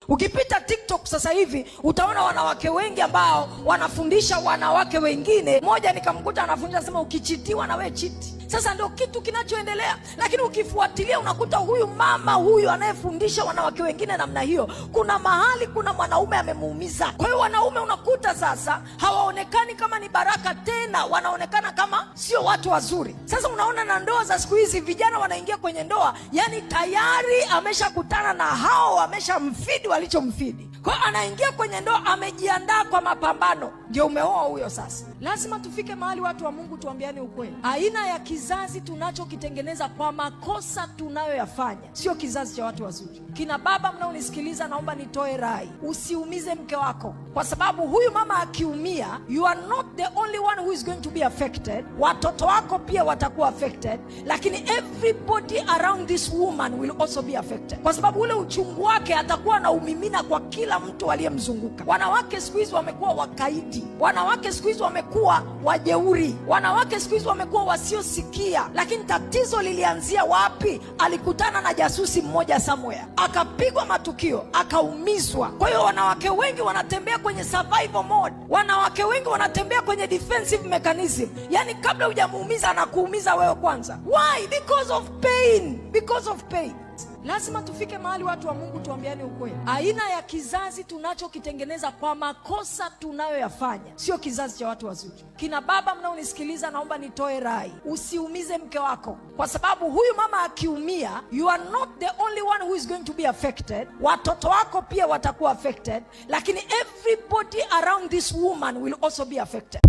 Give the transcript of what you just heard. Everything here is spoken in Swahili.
Ukipita TikTok sasa hivi utaona wanawake wengi ambao wanafundisha wanawake wengine. Mmoja nikamkuta anafundisha sema ukichitiwa na wewe chiti. Sasa ndio kitu kinachoendelea. Lakini ukifuatilia unakuta huyu mama huyu anayefundisha wanawake wengine namna hiyo, kuna mahali kuna mwanaume amemuumiza. Kwa hiyo wanaume unakuta sasa hawaonekani kama ni baraka tena, wanaonekana kama sio watu wazuri. Sasa unaona na ndoa za siku hizi vijana wanaingia kwenye ndoa, yani tayari ameshakutana na hao, ameshamfidi walichomfidi. Kwa hiyo anaingia kwenye ndoa amejiandaa kwa mapambano. Ndio umeoa huyo sasa. Lazima tufike mahali watu wa Mungu tuambiane ukweli. Aina ya kizazi tunachokitengeneza kwa makosa tunayoyafanya sio kizazi cha watu wazuri. Kina baba mnaonisikiliza, naomba nitoe rai. Usiumize mke wako, kwa sababu huyu mama akiumia, you are not the only one who is going to be affected. Watoto wako pia watakuwa affected, lakini everybody around this woman will also be affected, kwa sababu ule uchungu wake atakuwa na umimina kwa kila mtu aliyemzunguka. Wanawake siku hizi wamekuwa wakaidi, wanawake siku hizi wamekuwa wajeuri, wanawake siku hizi wamekuwa wasiosikia. Lakini tatizo lilianzia wapi? Alikutana na jasusi mmoja somewhere, akapigwa matukio, akaumizwa. Kwa hiyo wanawake wengi wanatembea kwenye survival mode, wanawake wengi wanatembea kwenye defensive mechanism. Yani kabla hujamuumiza anakuumiza wewe kwanza. Why? Because of pain. Because of pain. Lazima tufike mahali watu wa Mungu tuambiane ukweli. Aina ya kizazi tunachokitengeneza kwa makosa tunayoyafanya sio kizazi cha watu wazuri. Kina baba mnaonisikiliza, naomba nitoe rai. Usiumize mke wako, kwa sababu huyu mama akiumia, you are not the only one who is going to be affected. Watoto wako pia watakuwa affected, lakini everybody around this woman will also be affected.